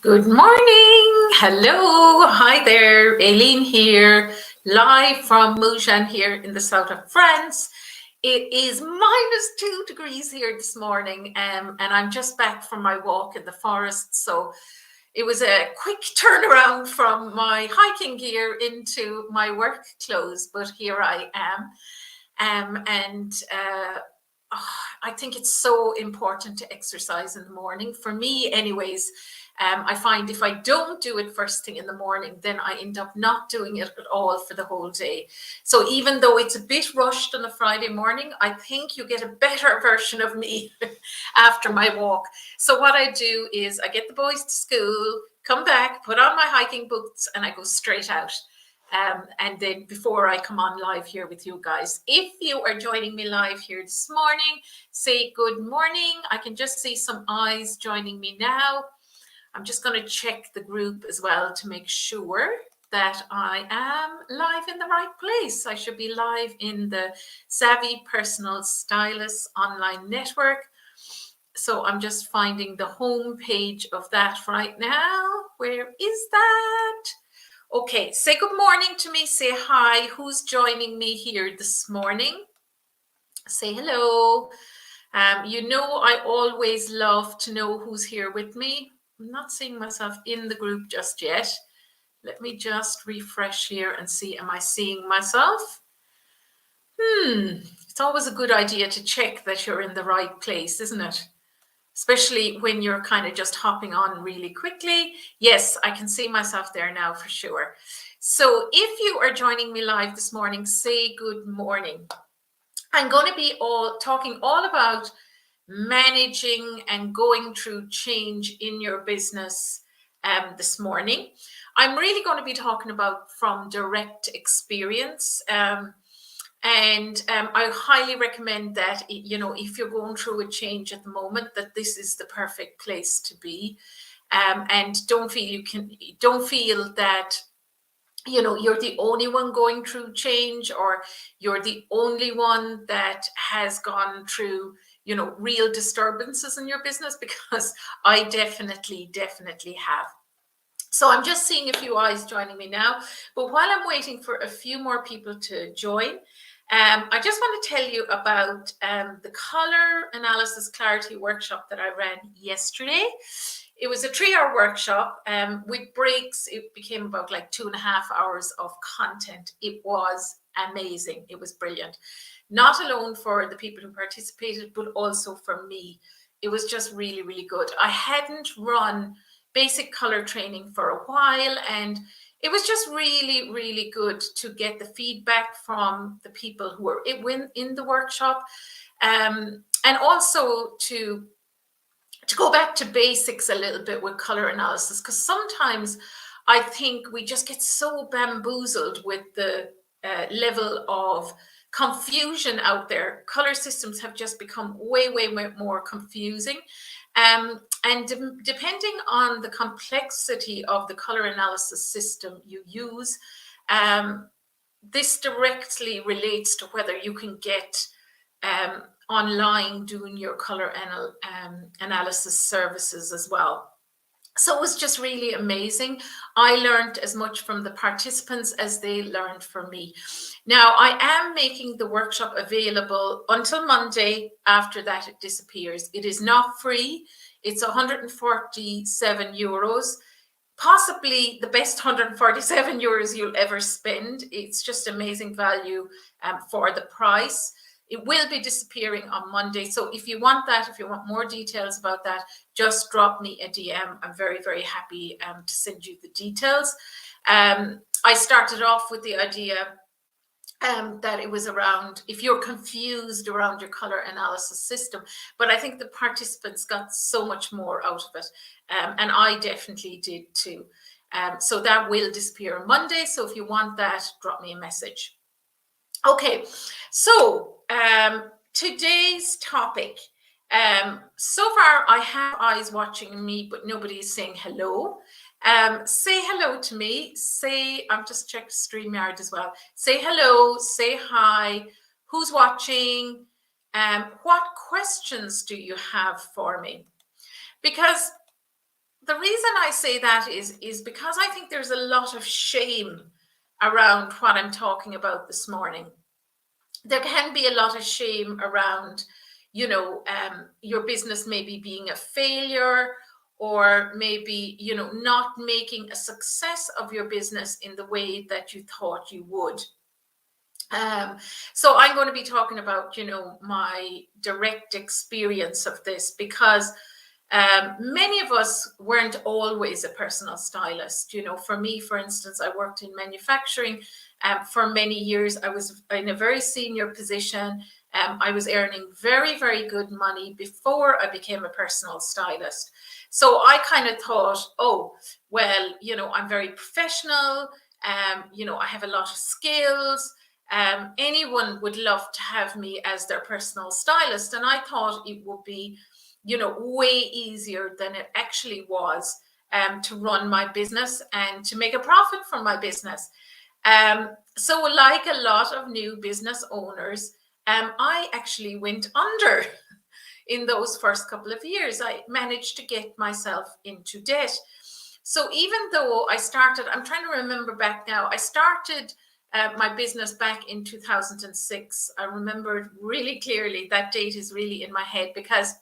Good morning. Hello. Hi there. Aileen here, live from Mougins here in the south of France. It is -2 degrees here this morning, and I'm just back from my walk in the forest. So it was a quick turnaround from my hiking gear into my work clothes, but here I am. I think it's so important to exercise in the morning. For me, anyways, I find if I don't do it first thing in the morning, then I end up not doing it at all for the whole day. So even though it's a bit rushed on a Friday morning, I think you get a better version of me after my walk. So what I do is I get the boys to school, come back, put on my hiking boots, and I go straight out. And then before I come on live here with you guys, if you are joining me live here this morning, say good morning. I can just see some eyes joining me now. I'm just going to check the group as well to make sure that I am live in the right place. I should be live in the Savvy Personal Stylist online network. So I'm just finding the home page of that right now. Where is that? Okay, say good morning to me. Say hi. Who's joining me here this morning? Say hello. You know, I always love to know who's here with me. I'm not seeing myself in the group just yet. Let me just refresh here and see, am I seeing myself? It's always a good idea to check that you're in the right place, isn't it? Especially when you're kind of just hopping on really quickly. Yes, I can see myself there now for sure. So if you are joining me live this morning, say good morning. I'm going to be talking all about managing and going through change in your business this morning. I'm really going to be talking about from direct experience. I highly recommend that, you know, if you're going through a change at the moment, that this is the perfect place to be. And don't feel that, you know, you're the only one going through change, or you're the only one that has gone through, you know, real disturbances in your business, because I definitely have. So I'm just seeing a few eyes joining me now, but while I'm waiting for a few more people to join, I just want to tell you about the color analysis clarity workshop that I ran yesterday. It was a 3-hour workshop with breaks. It became about like 2.5 hours of content. It was amazing. It was brilliant. Not alone for the people who participated, but also for me. It was just really, really good. I hadn't run basic color training for a while, and it was just really, really good to get the feedback from the people who were in the workshop, and also to go back to basics a little bit with color analysis, because sometimes I think we just get so bamboozled with the level of confusion out there. Color systems have just become way more confusing. Depending on the complexity of the color analysis system you use, this directly relates to whether you can get online doing your color analysis services as well. So it was just really amazing. I learned as much from the participants as they learned from me. Now, I am making the workshop available until Monday. After that, it disappears. It is not free. It's 147 euros, possibly the best 147 euros you'll ever spend. It's just amazing value for the price. It will be disappearing on Monday. So if you want that, if you want more details about that, just drop me a DM. I'm very happy to send you the details. I started off with the idea that it was around if you're confused around your color analysis system, but I think the participants got so much more out of it, and I definitely did too. So that will disappear on Monday. So if you want that, drop me a message. Okay, so today's topic. So far, I have eyes watching me, but nobody is saying hello. Say hello to me. I'm just checked StreamYard as well. Say hello, say hi. Who's watching? What questions do you have for me? Because the reason I say that is because I think there's a lot of shame around what I'm talking about this morning. There can be a lot of shame around, your business maybe being a failure, or maybe, not making a success of your business in the way that you thought you would. So I'm going to be talking about, my direct experience of this, because many of us weren't always a personal stylist. For me, for instance, I worked in manufacturing for many years. I was in a very senior position. I was earning very, very good money before I became a personal stylist. So I kind of thought, oh, well, I'm very professional. I have a lot of skills. Anyone would love to have me as their personal stylist. And I thought it would be, way easier than it actually was to run my business and to make a profit from my business. So like a lot of new business owners, I actually went under in those first couple of years. I managed to get myself into debt. So even though I'm trying to remember back now, I started my business back in 2006. I remember really clearly. That date is really in my head, because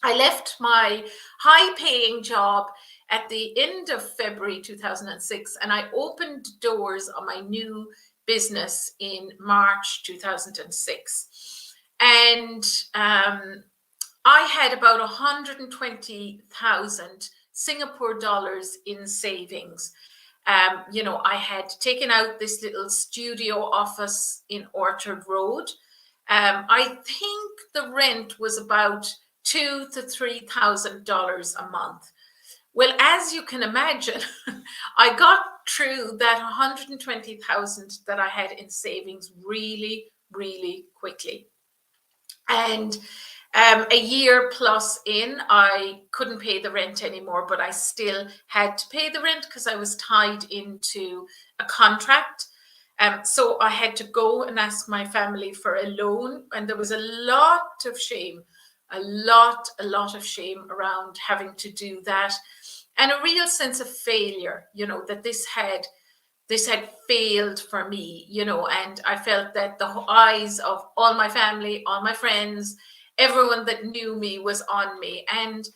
I left my high-paying job at the end of February 2006, and I opened doors on my new business in March 2006. And I had about 120,000 Singapore dollars in savings. I had taken out this little studio office in Orchard Road. I think the rent was about $2,000 to $3,000 a month. Well, as you can imagine, I got through that 120,000 that I had in savings really, really quickly. And a year plus in, I couldn't pay the rent anymore, but I still had to pay the rent because I was tied into a contract. So I had to go and ask my family for a loan, and there was a lot of shame, a lot of shame around having to do that, and a real sense of failure, that this had failed for me, and I felt that the eyes of all my family, all my friends, everyone that knew me was on me. And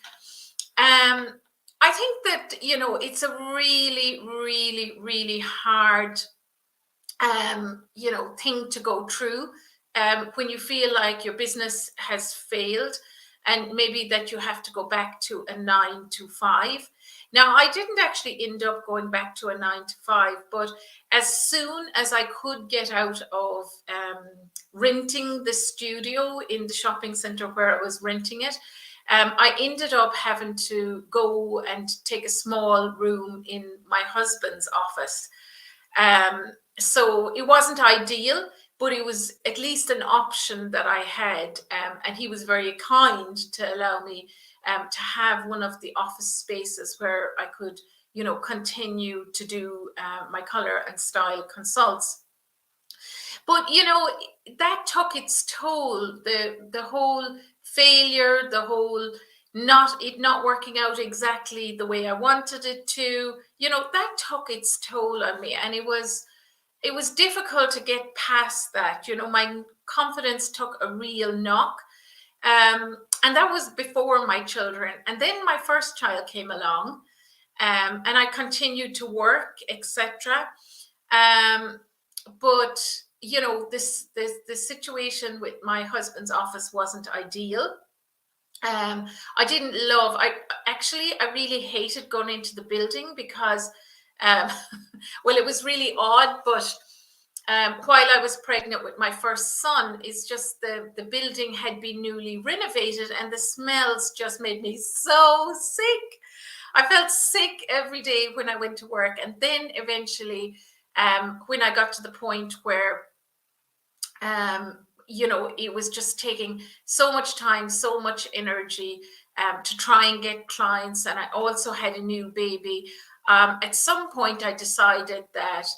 I think that, it's a really, really, really hard thing to go through when you feel like your business has failed, and maybe that you have to go back to a 9 to 5. Now, I didn't actually end up going back to a 9 to 5, but as soon as I could get out of renting the studio in the shopping center where I was renting it, I ended up having to go and take a small room in my husband's office. So it wasn't ideal, but it was at least an option that I had. And he was very kind to allow me to have one of the office spaces where I could, continue to do my color and style consults. But, that took its toll. The whole failure, the whole not working out exactly the way I wanted it to, that took its toll on me. And it was difficult to get past that. My confidence took a real knock. And that was before my children. And then my first child came along, and I continued to work, etc. But, the situation with my husband's office wasn't ideal. I didn't love, I really hated going into the building because, well, it was really odd, but while I was pregnant with my first son, it's just the building had been newly renovated, and the smells just made me so sick. I felt sick every day when I went to work. And then eventually, when I got to the point where, it was just taking so much time, so much energy to try and get clients. And I also had a new baby. At some point, I decided that,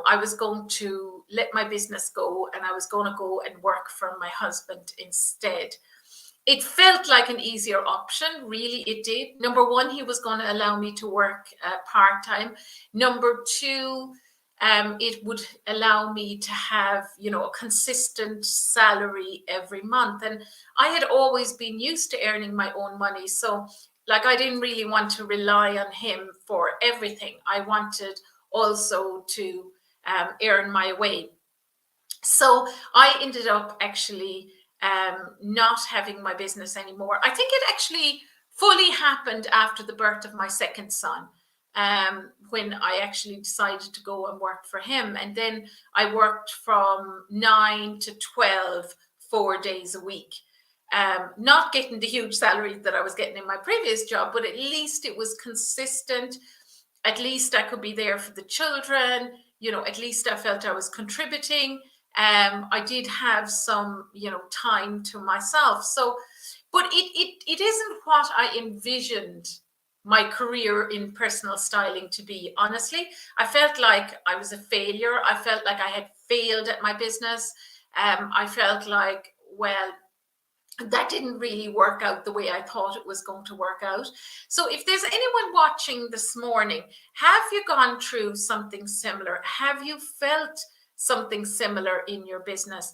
I was going to let my business go, and I was going to go and work for my husband instead. it felt like an easier option. Really, it did. Number one, he was going to allow me to work part-time. Number two, it would allow me to have, you know, a consistent salary every month. And I had always been used to earning my own money. So like, I didn't really want to rely on him for everything. I wanted also to earn my way. So I ended up actually not having my business anymore. I think it actually fully happened after the birth of my second son, when I actually decided to go and work for him. And then I worked from 9 to 12, 4 days a week. Not getting the huge salary that I was getting in my previous job, but at least it was consistent. At least I could be there for the children. You know, at least I felt I was contributing. I did have some, you know, time to myself. So, but it isn't what I envisioned my career in personal styling to be. Honestly, I felt like I was a failure. I felt like I had failed at my business. I felt like, well, that didn't really work out the way I thought it was going to work out. So if there's anyone watching this morning, have you gone through something similar? Have you felt something similar in your business?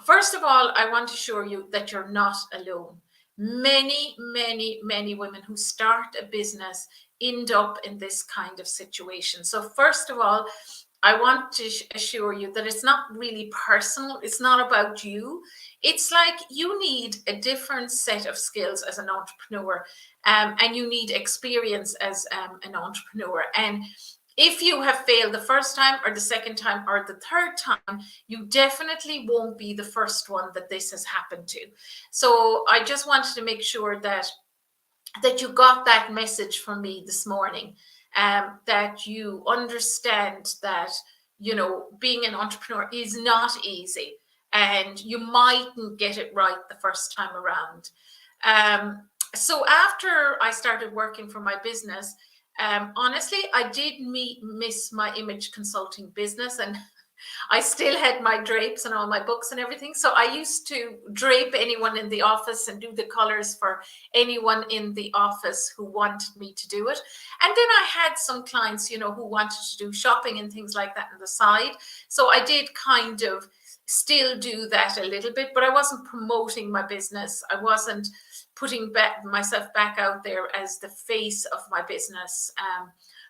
First of all, I want to assure you that you're not alone. Many, many, many women who start a business end up in this kind of situation. So first of all, I want to assure you that it's not really personal. It's not about you. It's like you need a different set of skills as an entrepreneur, and you need experience as an entrepreneur. And if you have failed the first time or the second time or the third time, you definitely won't be the first one that this has happened to. So I just wanted to make sure that you got that message from me this morning, that you understand that, you know, being an entrepreneur is not easy, and you mightn't get it right the first time around. So after I started working for my business, honestly, I did miss my image consulting business, and I still had my drapes and all my books and everything. So I used to drape anyone in the office and do the colors for anyone in the office who wanted me to do it. And then I had some clients, you know, who wanted to do shopping and things like that on the side. So I did kind of still do that a little bit, but I wasn't promoting my business. I wasn't putting myself back out there as the face of my business.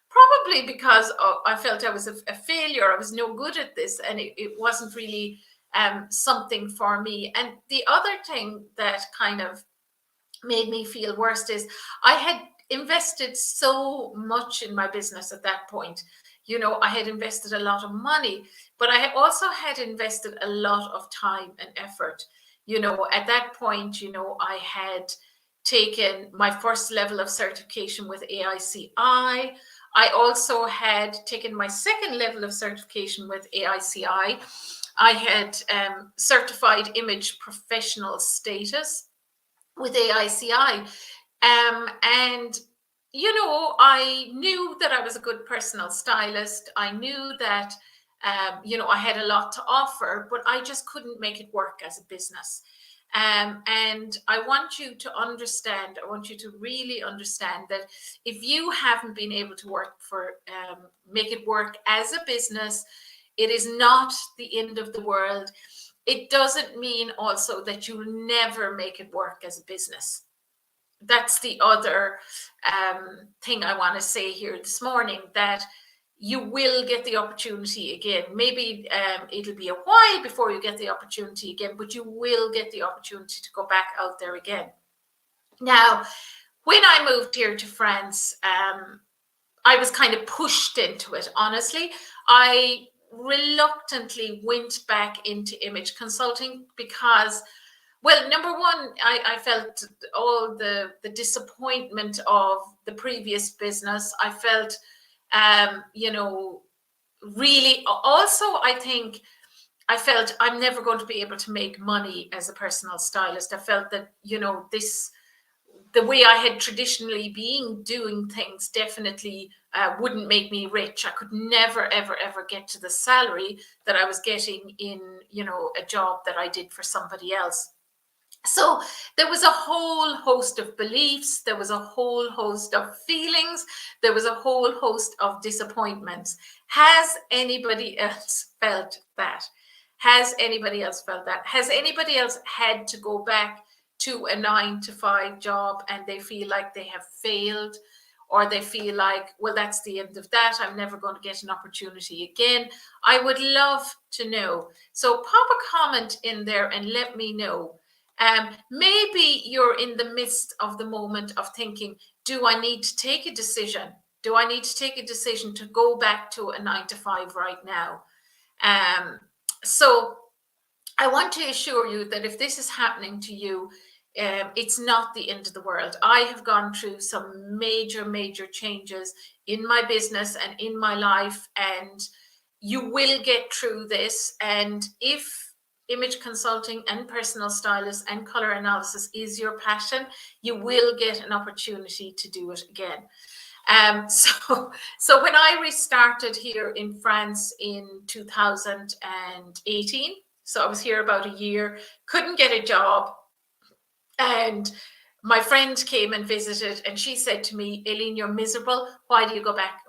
Probably because I felt I was a failure. I was no good at this, and it wasn't really something for me. And the other thing that kind of made me feel worse is I had invested so much in my business at that point. You know, I had invested a lot of money, but I also had invested a lot of time and effort. You know, at that point, you know, I had taken my first level of certification with AICI. I also had taken my second level of certification with AICI. I had certified image professional status with AICI. And, you know, I knew that I was a good personal stylist. I knew that, you know, I had a lot to offer, but I just couldn't make it work as a business. And I want you to understand, I want you to really understand that if you haven't been able to make it work as a business, it is not the end of the world. It doesn't mean also that you'll never make it work as a business. That's the other thing I want to say here this morning, that you will get the opportunity again. Maybe it'll be a while before you get the opportunity again, but you will get the opportunity to go back out there again. Now, when I moved here to France, I was kind of pushed into it, honestly. I reluctantly went back into image consulting because, well, number one, I felt all the disappointment of the previous business. I felt, you know, really, also, I think I felt I'm never going to be able to make money as a personal stylist. I felt that, you know, the way I had traditionally been doing things definitely wouldn't make me rich. I could never, ever, ever get to the salary that I was getting in, you know, a job that I did for somebody else. So there was a whole host of beliefs, there was a whole host of feelings, there was a whole host of disappointments. Has anybody else felt that? Has anybody else felt that? Has anybody else had to go back to a 9 to 5 job and they feel like they have failed, or they feel like, well, that's the end of that, I'm never going to get an opportunity again? I would love to know. So pop a comment in there and let me know. Maybe you're in the midst of the moment of thinking, do I need to take a decision? Do I need to take a decision to go back to a 9 to 5 right now? So I want to assure you that if this is happening to you, it's not the end of the world. I have gone through some major, major changes in my business and in my life, and you will get through this. And if image consulting and personal stylist and color analysis is your passion, you will get an opportunity to do it again. So when I restarted here in France in 2018, so I was here about a year, couldn't get a job, and my friend came and visited, and she said to me, Aileen, you're miserable. Why don't you go back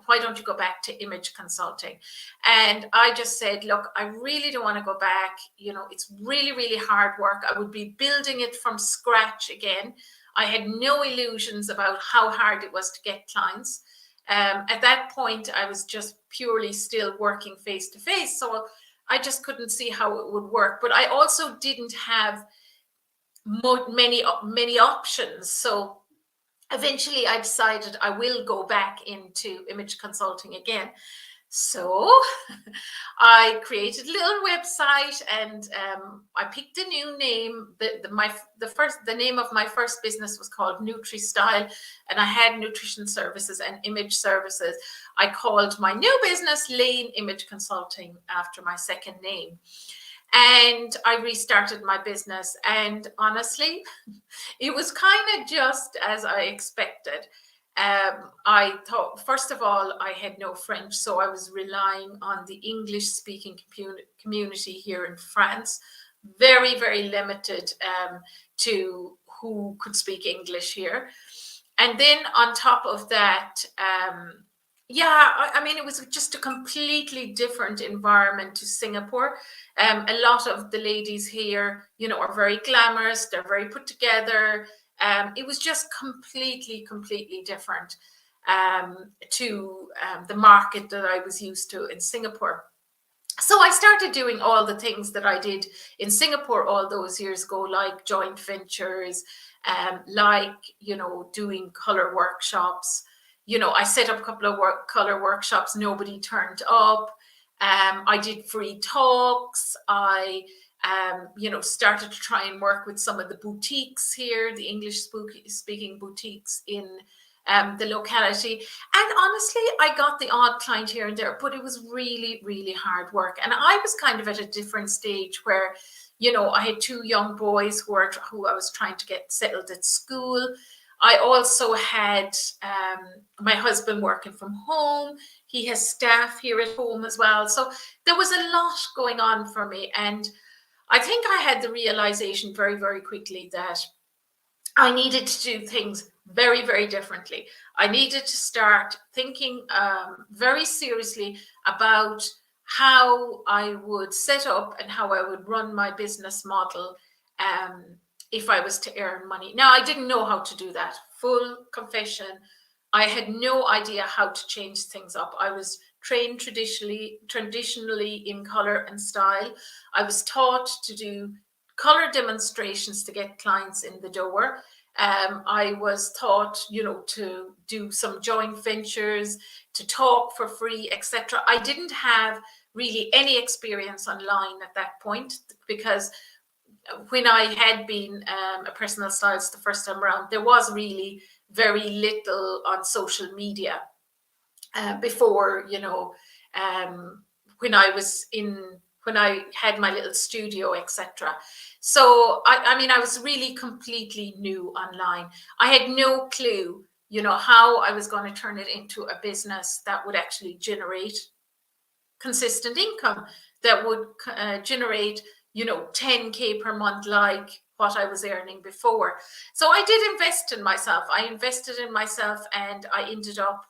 to image consulting? And I just said, look, I really don't want to go back. You know, it's really, really hard work. I would be building it from scratch again. I had no illusions about how hard it was to get clients. At that point, I was just purely still working face to face. So I just couldn't see how it would work. But I also didn't have many options. So eventually I decided I will go back into image consulting again. So I created a little website, and I picked a new name. The name of my first business was called NutriStyle, and I had nutrition services and image services. I called my new business Lane Image Consulting after my second name. And I restarted my business, and honestly, it was kind of just as I expected. I thought, first of all, I had no French, so I was relying on the English-speaking community here in France. Very, very limited to who could speak English here. And then on top of that, I mean, it was just a completely different environment to Singapore. A lot of the ladies here, you know, are very glamorous. They're very put together. It was just completely different to the market that I was used to in Singapore. So I started doing all the things that I did in Singapore all those years ago, like joint ventures, like, you know, doing color workshops. You know, I set up a couple of color workshops. Nobody turned up. I did free talks. I, you know, started to try and work with some of the boutiques here, the English speaking boutiques in the locality. And honestly, I got the odd client here and there, but it was really, really hard work. And I was kind of at a different stage where, you know, I had 2 young boys who I was trying to get settled at school. I also had my husband working from home. He has staff here at home as well. So there was a lot going on for me. And I think I had the realization very, very quickly that I needed to do things very, very differently. I needed to start thinking very seriously about how I would set up and how I would run my business model if I was to earn money. Now, I didn't know how to do that. Full confession, I had no idea how to change things up. I was trained traditionally in color and style. I was taught to do color demonstrations to get clients in the door. I was taught, you know, to do some joint ventures, to talk for free, etc. I didn't have really any experience online at that point, because when I had been a personal stylist the first time around, there was really very little on social media before, you know, when I had my little studio, etc. So I mean, I was really completely new online. I had no clue, you know, how I was going to turn it into a business that would actually generate consistent income, that would generate, you know, 10K per month, like what I was earning before. So I did invest in myself. I invested in myself, and I ended up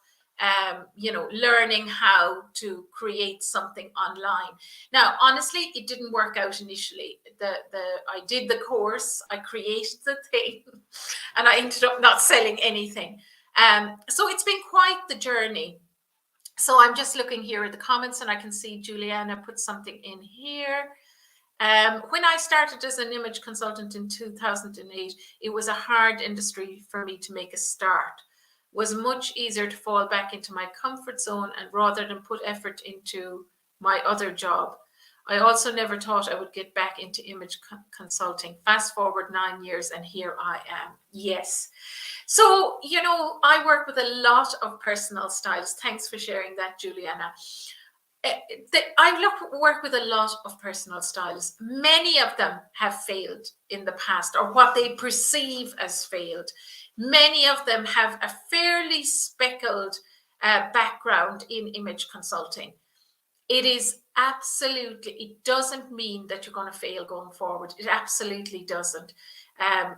learning how to create something online. Now, honestly, it didn't work out initially. I did the course, I created the thing, and I ended up not selling anything. So it's been quite the journey. So I'm just looking here at the comments, and I can see Juliana put something in here. When I started as an image consultant in 2008, it was a hard industry for me to make a start. It was much easier to fall back into my comfort zone, and rather than put effort into my other job. I also never thought I would get back into image consulting. Fast forward 9 years, and here I am. Yes. So, I work with a lot of personal stylists. Thanks for sharing that, Juliana. I work with a lot of personal stylists. Many of them have failed in the past, or what they perceive as failed. Many of them have a fairly speckled background in image consulting. It doesn't mean that you're going to fail going forward. It absolutely doesn't.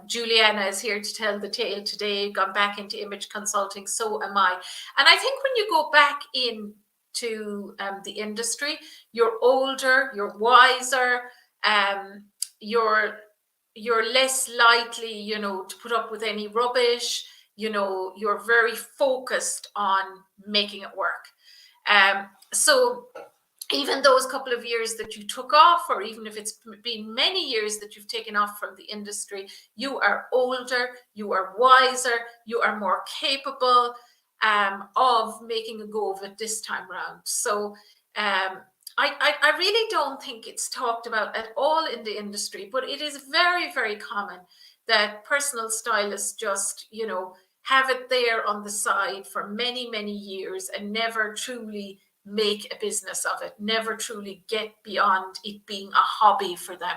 Juliana is here to tell the tale today, gone back into image consulting, so am I. And I think when you go back into the industry, you're older, you're wiser, you're less likely, to put up with any rubbish. You're very focused on making it work. So even those couple of years that you took off, or even if it's been many years that you've taken off from the industry, you are older, you are wiser, you are more capable of making a go of it this time around. So I really don't think it's talked about at all in the industry, but it is very, very common that personal stylists just, have it there on the side for many, many years and never truly make a business of it, never truly get beyond it being a hobby for them.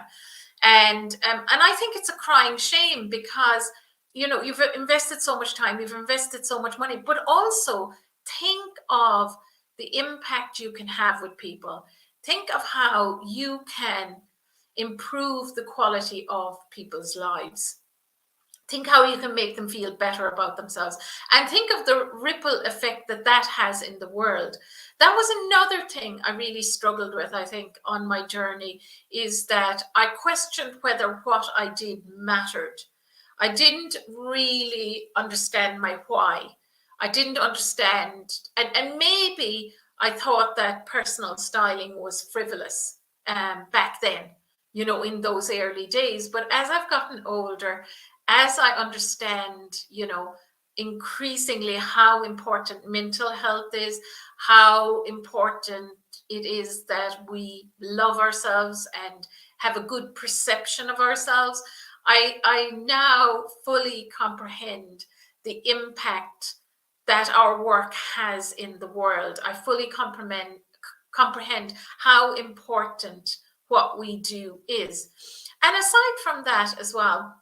And I think it's a crying shame, because you've invested so much time, you've invested so much money, but also think of the impact you can have with people. Think of how you can improve the quality of people's lives. Think how you can make them feel better about themselves, and think of the ripple effect that has in the world. That was another thing I really struggled with, I think, on my journey, is that I questioned whether what I did mattered. I didn't really understand my why. I didn't understand, and maybe I thought that personal styling was frivolous back then, in those early days. But as I've gotten older, as I understand, increasingly how important mental health is, how important it is that we love ourselves and have a good perception of ourselves, I now fully comprehend the impact that our work has in the world. I fully comprehend how important what we do is. And aside from that as well,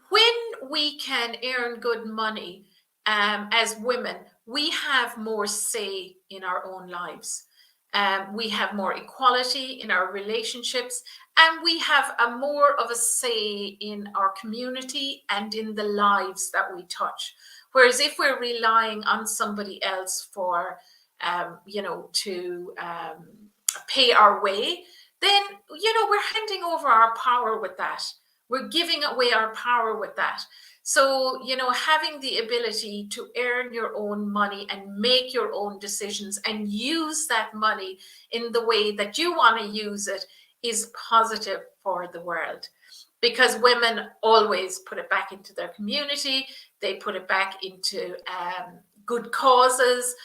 when we can earn good money as women, we have more say in our own lives. We have more equality in our relationships, and we have more of a say in our community and in the lives that we touch. Whereas if we're relying on somebody else for, to pay our way, then, we're handing over our power with that. We're giving away our power with that. So, having the ability to earn your own money and make your own decisions and use that money in the way that you want to use it is positive for the world. Because women always put it back into their community. They put it back into good causes.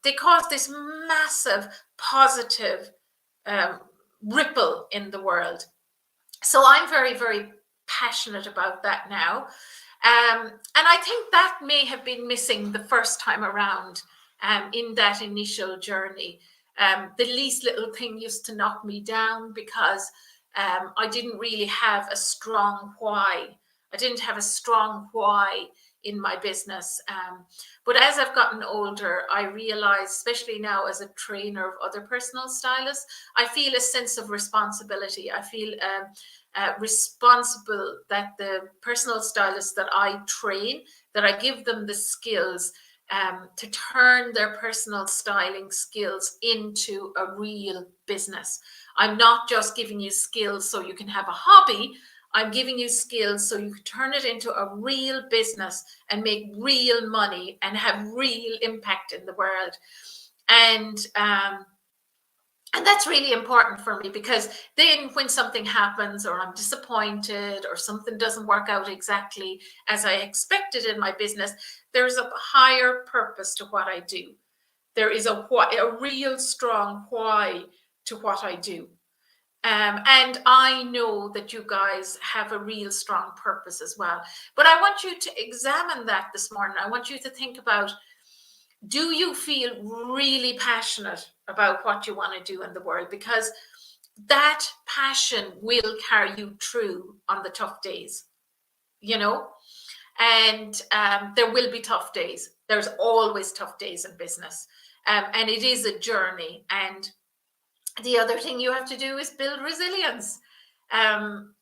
They cause this massive positive ripple in the world. So I'm very, very passionate about that now. And I think that may have been missing the first time around in that initial journey. The least little thing used to knock me down, because I didn't really have a strong why. I didn't have a strong why in my business. But as I've gotten older, I realize, especially now as a trainer of other personal stylists, I feel a sense of responsibility. I feel responsible that the personal stylists that I train, that I give them the skills to turn their personal styling skills into a real business. I'm not just giving you skills so you can have a hobby. I'm giving you skills so you can turn it into a real business and make real money and have real impact in the world. And that's really important for me, because then when something happens or I'm disappointed or something doesn't work out exactly as I expected in my business, there's a higher purpose to what I do. There is a real strong why to what I do. And I know that you guys have a real strong purpose as well. But I want you to examine that this morning. I want you to think about, do you feel really passionate about what you want to do in the world? Because that passion will carry you through on the tough days, you know? And there will be tough days. There's always tough days in business. And it is a journey. And the other thing you have to do is build resilience.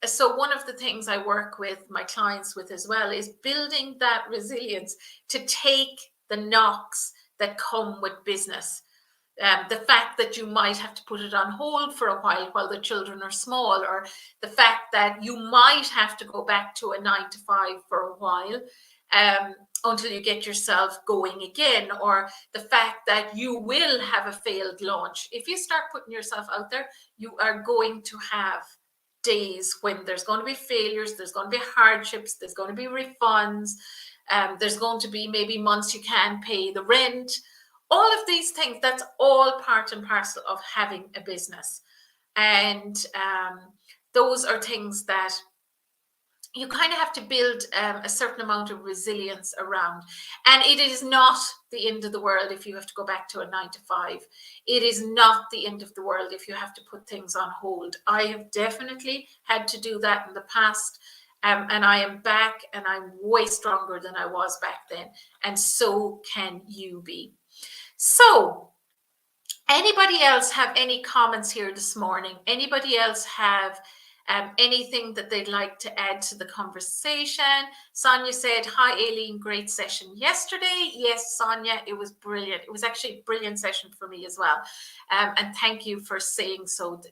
So one of the things I work with my clients with as well is building that resilience to take the knocks that come with business. The fact that you might have to put it on hold for a while the children are small, or the fact that you might have to go back to a 9 to 5 for a while until you get yourself going again, or the fact that you will have a failed launch. If you start putting yourself out there, you are going to have days when there's going to be failures, there's going to be hardships, there's going to be refunds, there's going to be maybe months you can't pay the rent. All of these things, that's all part and parcel of having a business. And those are things that you kind of have to build a certain amount of resilience around. And it is not the end of the world if you have to go back to a 9 to 5. It is not the end of the world if you have to put things on hold. I have definitely had to do that in the past. And I am back, and I'm way stronger than I was back then. And so can you be. So, anybody else have any comments here this morning? Anybody else have anything that they'd like to add to the conversation? Sonia said, hi, Aileen, great session yesterday. Yes, Sonia, it was brilliant. It was actually a brilliant session for me as well. And thank you for saying so.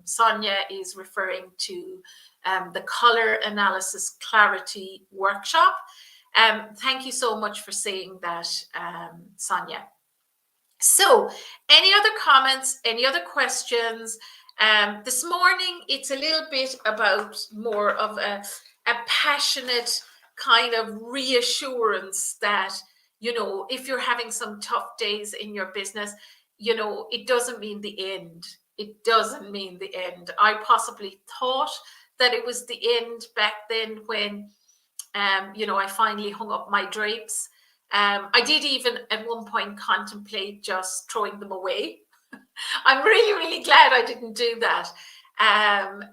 Sonia is referring to the color analysis clarity workshop. Thank you so much for saying that, Sonia. So, any other comments, any other questions? This morning, it's a little bit about more of a passionate kind of reassurance that, you know, if you're having some tough days in your business, you know, it doesn't mean the end. It doesn't mean the end. I possibly thought that it was the end back then when, you know, I finally hung up my drapes. I did even at one point contemplate just throwing them away. I'm really, really glad I didn't do that.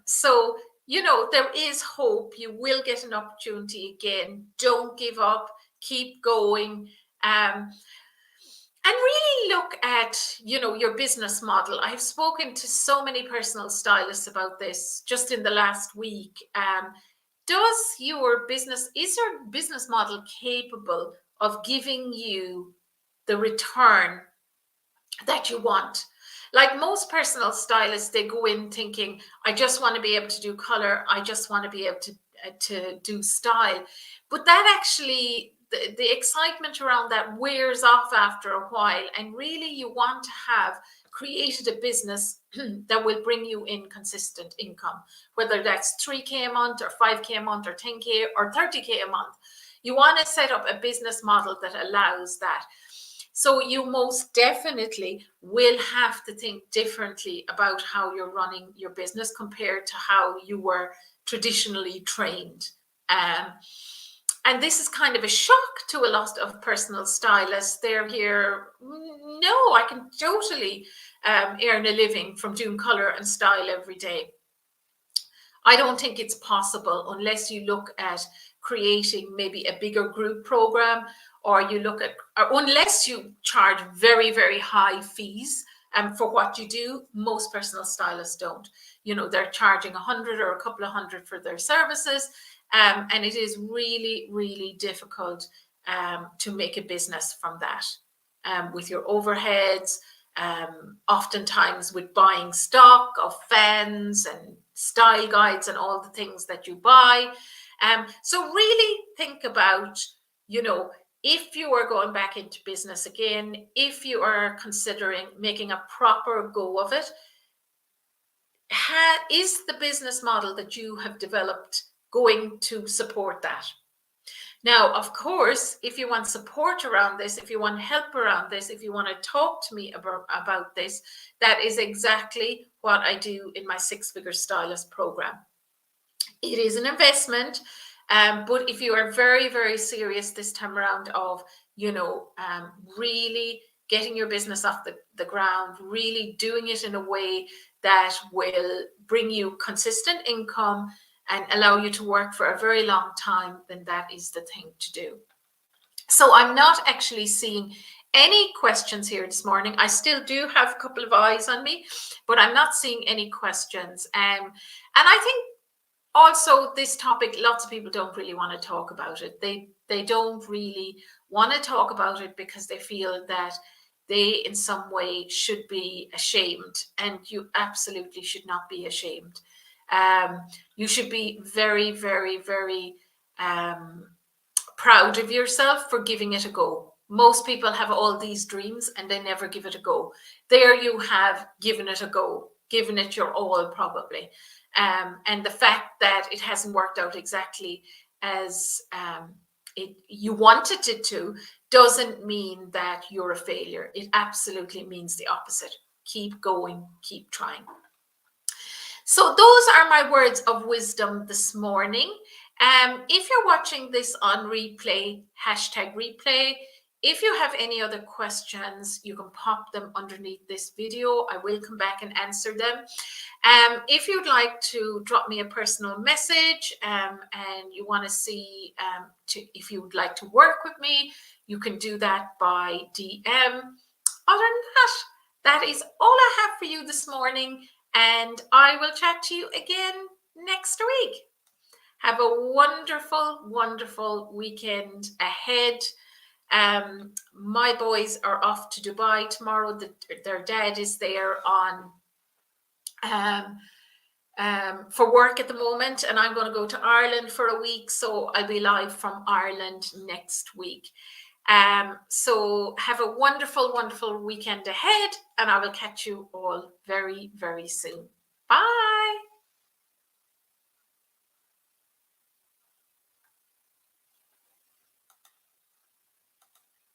So, you know, there is hope. You will get an opportunity again. Don't give up. Keep going. And really look at, you know, your business model. I've spoken to so many personal stylists about this just in the last week. Is your business model capable of giving you the return that you want? Like most personal stylists, they go in thinking, I just want to be able to do color. I just want to be able to do style. But that actually, the excitement around that wears off after a while. And really, you want to have created a business that will bring you in consistent income, whether that's 3K a month or 5K a month or 10K or 30K a month. You want to set up a business model that allows that. So you most definitely will have to think differently about how you're running your business compared to how you were traditionally trained. And this is kind of a shock to a lot of personal stylists. They're here, no, I can totally earn a living from doing color and style every day. I don't think it's possible unless you look at creating maybe a bigger group program, or you look at, or unless you charge very, very high fees for what you do. Most personal stylists don't. You know, they're charging 100 or a couple of hundred for their services. And it is really, really difficult to make a business from that, with your overheads, oftentimes with buying stock of fans and style guides and all the things that you buy. So really think about, you know, if you are going back into business again, if you are considering making a proper go of it, is the business model that you have developed going to support that? Now, of course, if you want support around this, if you want help around this, if you want to talk to me about this, that is exactly what I do in my Six Figure Stylist program. It is an investment, but if you are very, very serious this time around of, you know, really getting your business off the ground, really doing it in a way that will bring you consistent income and allow you to work for a very long time, then that is the thing to do. So I'm not actually seeing any questions here this morning. I still do have a couple of eyes on me, but I'm not seeing any questions. And I think also this topic, lots of people don't really want to talk about it. They don't really want to talk about it because they feel that they in some way should be ashamed, and you absolutely should not be ashamed. You should be very, very, very proud of yourself for giving it a go. Most people have all these dreams and they never give it a go. There you have given it a go, given it your all probably. And the fact that it hasn't worked out exactly as you wanted it to doesn't mean that you're a failure. It absolutely means the opposite. Keep going, keep trying. So those are my words of wisdom this morning. If you're watching this on replay, #replay. If you have any other questions, you can pop them underneath this video. I will come back and answer them. If you'd like to drop me a personal message and you want to see if you would like to work with me, you can do that by DM. Other than that, that is all I have for you this morning, and I will chat to you again next week. Have a wonderful, wonderful weekend ahead. My boys are off to Dubai tomorrow. Their dad is there on for work at the moment, and I'm going to go to Ireland for a week, so I'll be live from Ireland next week. So have a wonderful, wonderful weekend ahead, and I will catch you all very, very soon. Bye.